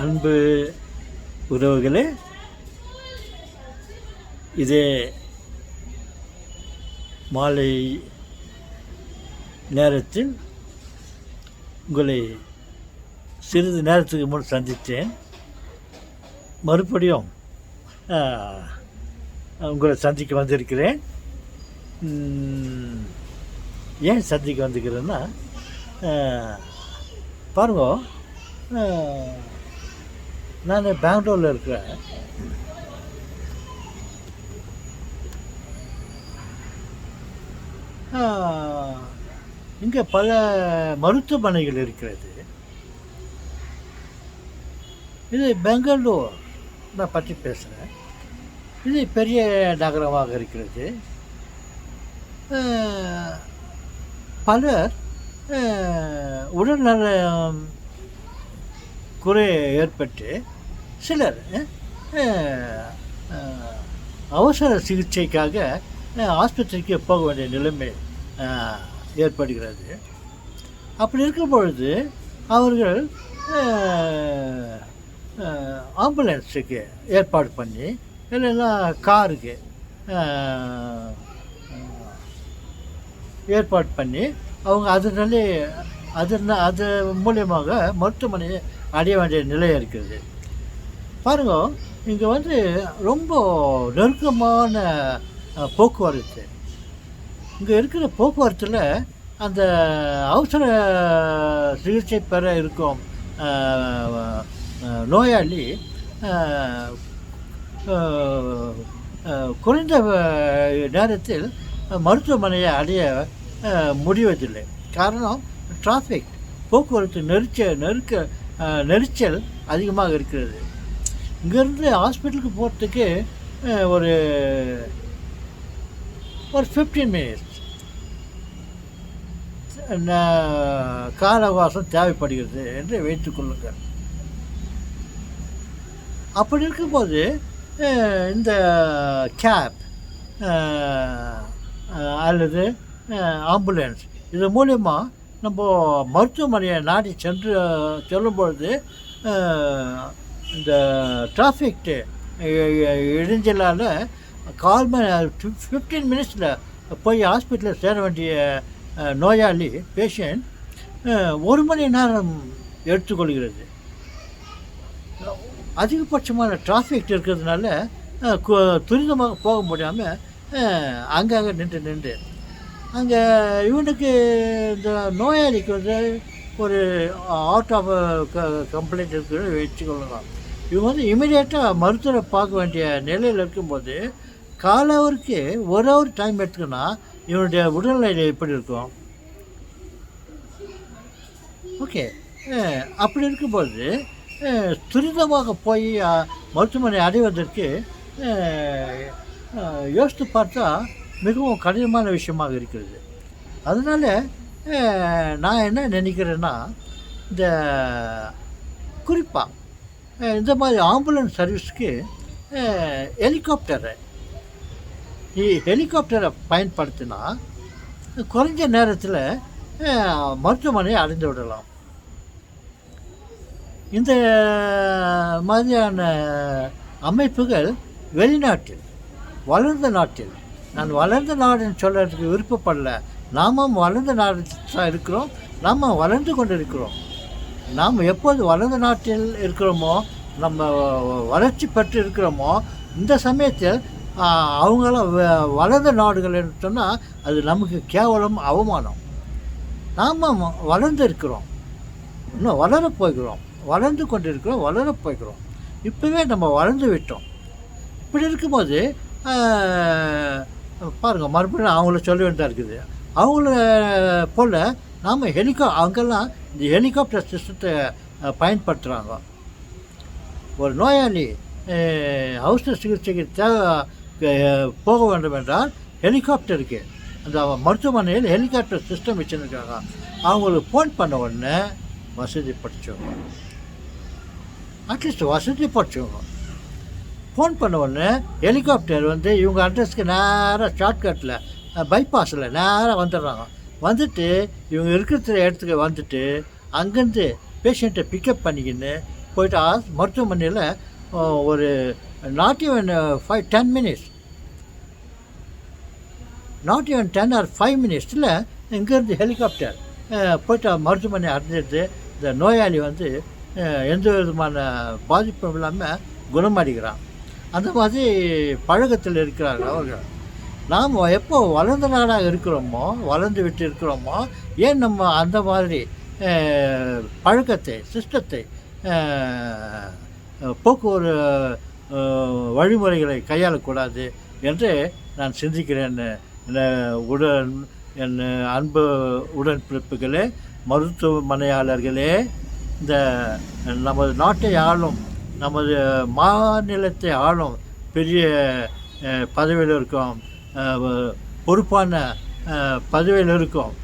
அன்பு உறவுகளே, இதே மாலை நேரத்தில் உங்களை சிறிது நேரத்துக்கு முன் சந்தித்தேன். மறுபடியும் உங்களை சந்திக்க வந்திருக்கிறேன். ஏன் சந்திக்க வந்திருக்கிறேன்னா, பாருங்க, நான் பெங்களூரில் இருக்கிறேன். இங்கே பல மருத்துவமனைகள் இருக்கிறது. இது பெங்களூர் நான் பற்றி பேசுகிறேன். இது பெரிய நகரமாக இருக்கிறது. பலர் உடல்நலம் குறை ஏற்பட்டு சிலர் அவசர சிகிச்சைக்காக ஆஸ்பத்திரிக்கு போக வேண்டிய நிலைமை ஏற்படுகிறது. அப்படி இருக்கும் பொழுது அவர்கள் ஆம்புலன்ஸுக்கு ஏற்பாடு பண்ணி, இல்லைன்னா காருக்கு ஏற்பாடு பண்ணி அவங்க அது மூலியமாக மருத்துவமனையை அடைய வேண்டிய நிலை இருக்கிறது. பாருங்க, இங்கே ரொம்ப நெருக்கமான போக்குவரத்து. இங்கே இருக்கிற போக்குவரத்தில் அந்த அவசர சிகிச்சை பெற இருக்கும் நோயாளி குறைந்த நேரத்தில் மருத்துவமனையை அடைய முடிவதில்லை. காரணம் டிராஃபிக், போக்குவரத்து நெரிச்சல் அதிகமாக இருக்கிறது. இங்கேருந்து ஹாஸ்பிட்டலுக்கு போகிறதுக்கு ஒரு 15 மினிட்ஸ் கால அவகாசம் தேவைப்படுகிறது என்று வைத்துக்கொள்ளுங்கள். அப்படி இருக்கும்போது இந்த கேப் அல்லது ஆம்புலன்ஸ் இது மூலயமா நம்ம மருத்துவமனையை நாடி செல்லும்பொழுது இந்த டிராஃபிக் இடைஞ்சலால் 15 மினிட்ஸில் போய் ஹாஸ்பிட்டலில் சேர வேண்டிய நோயாளி பேஷண்ட் 1 மணி நேரம் எடுத்துக்கொள்கிறது. அதிகபட்சமான டிராஃபிக் இருக்கிறதுனால துரிதமாக போக முடியாமல் அங்கங்கே நின்று அங்கே இவனுக்கு இந்த நோயாளிக்கு ஒரு அவுட் ஆஃப் கம்ப்ளைண்ட் இருக்கிறத வச்சுக்கொள்ளலாம். இவங்க இமீடியட்டாக மருத்துவரை பார்க்க வேண்டிய நிலையில் இருக்கும்போது காலவருக்கு 1 ஹவர் டைம் எடுத்துக்கன்னா இவனுடைய உடல்நிலை எப்படி இருக்கும்? ஓகே, அப்படி இருக்கும்போது துரிதமாக போய் மருத்துவமனை அடைவதற்கு யோசித்து பார்த்தா மிகவும் கடினமான விஷயமாக இருக்கிறது. அதனால் நான் என்ன நினைக்கிறேன்னா, இந்த குறிப்பாக இந்த மாதிரி ஆம்புலன்ஸ் சர்வீஸ்க்கு ஹெலிகாப்டரை பயன்படுத்தினா குறைஞ்ச நேரத்தில் மருத்துவமனையை அடைந்து விடலாம். இந்த மாதிரியான அமைப்புகள் வெளிநாட்டில், வளர்ந்த நாட்டில், நான் வளர்ந்த நாடுன்னு சொல்கிறதுக்கு விருப்பப்படல, நாம் வளர்ந்த நாடு இருக்கிறோம், நாம் வளர்ந்து கொண்டு இருக்கிறோம். நாம் எப்போது வளர்ந்த நாட்டில் இருக்கிறோமோ, நம்ம வளர்ச்சி பெற்று இருக்கிறோமோ, இந்த சமயத்தில் அவங்களாம் வளர்ந்த நாடுகள் என்று சொன்னால் அது நமக்கு கேவலம், அவமானம். நாம் வளர்ந்து இருக்கிறோம், இன்னும் வளரப்போகிறோம், வளர்ந்து கொண்டு இருக்கிறோம், வளரப்போகிறோம். இப்போவே நம்ம வளர்ந்து விட்டோம். இப்படி இருக்கும்போது பாருங்கள், மறுபடியும் அவங்கள சொல்ல வேண்டியதாக இருக்குது. அவங்கள போல் நாம் அங்கெல்லாம் இந்த ஹெலிகாப்டர் சிஸ்டத்தை பயன்படுத்துகிறாங்க. ஒரு நோயாளி அவசர சிகிச்சைக்கு போக வேண்டும் என்றால் ஹெலிகாப்டருக்கு, அந்த மருத்துவமனையில் ஹெலிகாப்டர் சிஸ்டம் வச்சுருக்காங்க. அவங்களுக்கு ஃபோன் பண்ண உடனே வசதி படித்தவங்க, அட்லீஸ்ட் வசதி படித்தவங்க ஃபோன் பண்ண உடனே ஹெலிகாப்டர் இவங்க அட்ரஸ்க்கு நேராக ஷார்ட்கட்டில் பைபாஸில் நேராக வந்துடுறாங்க. வந்துட்டு இவங்க இருக்கிற இடத்துக்கு வந்துட்டு அங்கேருந்து பேஷண்ட்டை பிக்கப் பண்ணிக்கின்னு போயிட்டு மருத்துவமனையில் ஒரு not even 10 minutes, not even 10 or 5 மினிட்ஸில் இங்கேருந்து ஹெலிகாப்டர் போய்ட்டு மருத்துவமனை அடைஞ்சிட்டு இந்த நோயாளி வந்து எந்த விதமான பாதிப்பும் இல்லாமல் குணமடைகிறான். அந்த மாதிரி பழக்கத்தில் இருக்கிறார்கள் அவர்கள். நாம் எப்போ வளர்ந்த நாடாக இருக்கிறோமோ, வளர்ந்து விட்டு இருக்கிறோமோ, ஏன் நம்ம அந்த மாதிரி பழக்கத்தை, சிஸ்டத்தை, போக்குவரத்து வழிமுறைகளை கையாளக்கூடாது என்று நான் சிந்திக்கிறேன். என் அன்பு உடன்பிறப்புகளே, மருத்துவமனையாளர்களே, இந்த நமது நாட்டை ஆளும், நமது மாநிலத்தை ஆளும் பெரிய பதவியில் இருக்கோம், பொறுப்பான பதவியில் இருக்கோம்,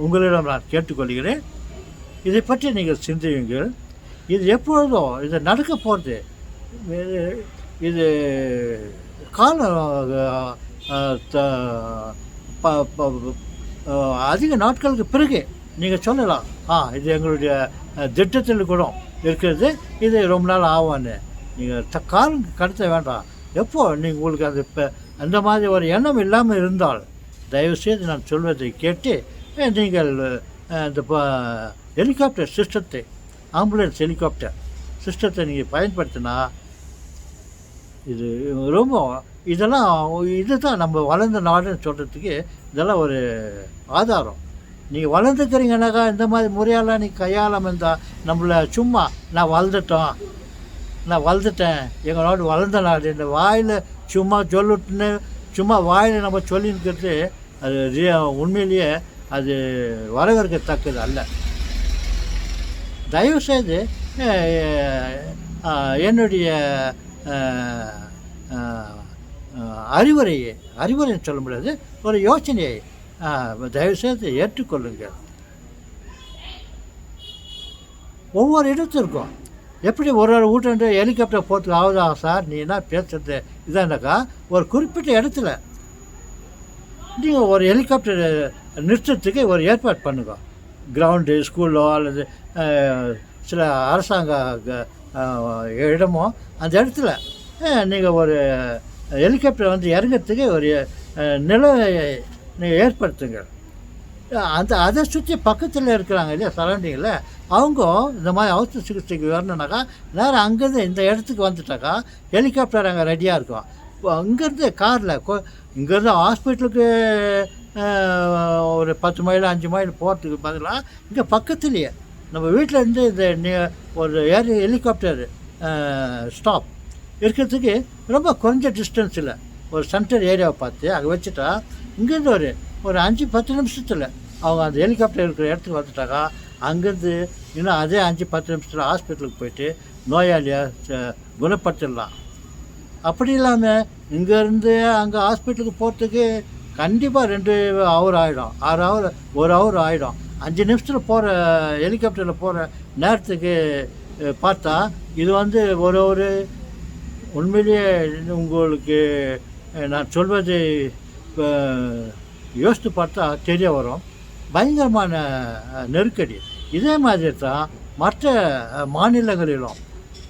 உங்களிடம் நான் கேட்டுக்கொள்கிறேன், இதை பற்றி நீங்கள் சிந்தியுங்கள். இது எப்பொழுதோ இது நடக்க போகிறது. இது காலம் அதிக நாட்களுக்கு பிறகு நீங்கள் சொல்லலாம், இது எங்களுடைய திட்டத்தில் கூட இருக்கிறது, இது ரொம்ப நாள் ஆகும்னு. நீங்கள் காலம் கடத்த வேண்டாம். எப்போ நீங்கள் உங்களுக்கு அது இப்போ அந்த மாதிரி ஒரு எண்ணம் இல்லாமல் இருந்தால் தயவுசெய்து நான் சொல்வதை கேட்டு நீங்கள் இந்த ஹெலிகாப்டர் சிஸ்டத்தை, ஆம்புலன்ஸ் ஹெலிகாப்டர் சிஸ்டத்தை நீங்கள் பயன்படுத்தினா இது ரொம்ப இதுதான் நம்ம வளர்ந்த நாடுன்னு சொல்கிறதுக்கு இதெல்லாம் ஒரு ஆதாரம். நீங்கள் வளர்ந்துக்கிறீங்கன்னாக்கா இந்த மாதிரி முறையெல்லாம் நீங்கள் கையாளாமல் இருந்தால் நம்மளை சும்மா நான் வளர்ந்துட்டேன், எங்கள் நாடு வளர்ந்த நாடு, இந்த வாயில் சும்மா சொல்லிட்டுன்னு சும்மா வாயில் நம்ம சொல்லின்னுக்கிறது அது உண்மையிலேயே அது வரவேற்கத்தக்கது அல்ல. தயவுசெய்து என்னுடைய அறிவுரைன்னு சொல்ல முடியாது, ஒரு யோசனையை தயவுசெய்து ஏற்றுக்கொள்ளுங்கள். ஒவ்வொரு இடத்திற்கும் எப்படி ஒரு வீட்டு ஹெலிகாப்டர் போகிறதுக்கு ஆகுதா சார், நீ என்ன பேசுறது இதானாக்கா, ஒரு குறிப்பிட்ட இடத்துல நீங்கள் ஒரு ஹெலிகாப்டர் நிறுத்தத்துக்கு ஒரு ஏற்பாடு பண்ணுங்க. கிரவுண்டு, ஸ்கூலோ அல்லது சில அரசாங்க இடமோ அந்த இடத்துல நீங்கள் ஒரு ஹெலிகாப்டர் வந்து இறங்கிறதுக்கு ஒரு நிலையை நீங்கள் ஏற்படுத்துங்க. அதை சுற்றி பக்கத்தில் இருக்கிறாங்க இல்லையா சரௌண்டிங்கில், அவங்க இந்த மாதிரி அவசர சிகிச்சைக்கு வரணுன்னாக்கா நேரம் அங்கேருந்து இந்த இடத்துக்கு வந்துட்டாக்கா ஹெலிகாப்டர் அங்கே ரெடியாக இருக்கும். அங்கேருந்து காரில் இங்கேருந்து ஹாஸ்பிட்டலுக்கு ஒரு 10 மைல் 5 மைல் போகிறதுக்கு பதிலாக இங்கே பக்கத்துலேயே நம்ம வீட்டிலேருந்து இந்த ஒரு ஹெலிகாப்டர் ஸ்டாப் இருக்கிறதுக்கு ரொம்ப குறைஞ்ச டிஸ்டன்ஸில் ஒரு சென்டர் ஏரியாவை பார்த்து அங்கே வச்சுட்டா இங்கேருந்து ஒரு 5-10 நிமிஷத்தில் அவங்க அந்த ஹெலிகாப்டர் இருக்கிற இடத்துக்கு வந்துட்டாக்கா அங்கேருந்து இன்னும் அதே 5-10 நிமிஷத்தில் ஹாஸ்பிட்டலுக்கு போயிட்டு நோயாளியாக குணப்படுத்திடலாம். அப்படி இல்லாமல் இங்கேருந்து அங்கே ஹாஸ்பிட்டலுக்கு போகிறதுக்கு கண்டிப்பாக 2 ஹவர் ஆகிடும், 6 ஹவர் 1 ஹவர் ஆகிடும். 5 நிமிஷத்தில் போகிற ஹெலிகாப்டரில் போகிற நேரத்துக்கு பார்த்தா இது வந்து ஒரு உண்மையிலேயே உங்களுக்கு நான் சொல்வது யோசித்து பார்த்தா தெரிய வரும், பயங்கரமான நெருக்கடி. இதே மாதிரி தான் மற்ற மாநிலங்களிலும்,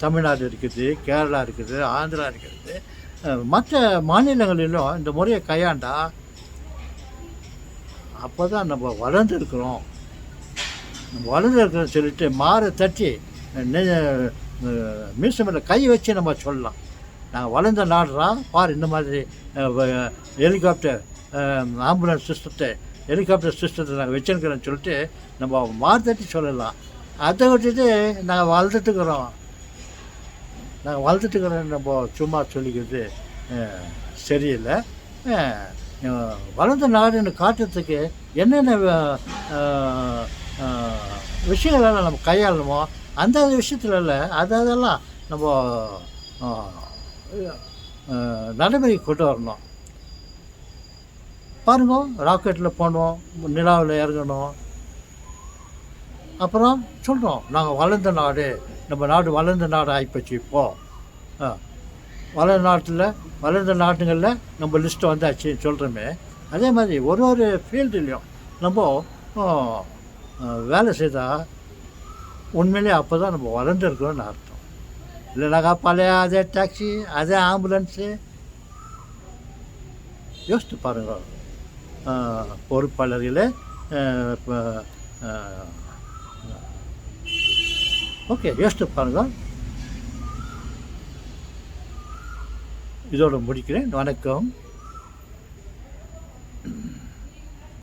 தமிழ்நாடு இருக்குது, கேரளா இருக்குது, ஆந்திரா இருக்குது, மற்ற மாநிலங்களிலும் இந்த முறையை கையாண்டா அப்போ தான் நம்ம வளர்ந்துருக்குறோம். நம்ம வளர்ந்துருக்குறோன்னு சொல்லிட்டு மாற தட்டி மீசமில் கை வச்சு நம்ம சொல்லலாம், நாங்கள் வளர்ந்த நாடுறோம் பார், இந்த மாதிரி ஹெலிகாப்டர் ஆம்புலன்ஸ் சிஸ்டத்தை, ஹெலிகாப்டர் சிஸ்டத்தை நாங்கள் வச்சுருக்கிறோன்னு சொல்லிட்டு நம்ம மாறுதட்டி சொல்லலாம். அதை விட்டுட்டு நாங்கள் வளர்ந்துட்டுக்கிறோம் நம்ம சும்மா சொல்லிக்கிறது சரியில்லை. வளர்ந்த நாடுன்னு காட்டுறதுக்கு என்னென்ன விஷயங்களெல்லாம் நம்ம கையாளணுமோ அந்த விஷயத்துல இல்லை, அதெல்லாம் நம்ம நடைமுறைக்கு கொண்டு வரணும். பாருங்க, ராக்கெட்டில் போனோம், நிலாவில் இறங்கணும், அப்புறம் சொல்கிறோம் நாங்கள் வளர்ந்த நாடு, நம்ம நாடு வளர்ந்த நாடு ஆகிப்போச்சு. இப்போது வளர்ந்த நாட்டுங்களில் நம்ம லிஸ்ட்டு வந்தாச்சுன்னு சொல்கிறோமே, அதே மாதிரி ஒரு ஃபீல்டுலேயும் நம்ம வேலை செய்தால் உண்மையிலே அப்போ தான் நம்ம வளர்ந்துருக்கிறோம்னு அர்த்தம். இல்லைனாக்கா பழைய அதே டாக்ஸி, அதே ஆம்புலன்ஸு. யோசித்து பாருங்க. பொறுப்பாளர்களே, இப்போ ஓகே, யோசித்து பாருங்க. இதோட முடிக்கிறேன். வணக்கம்.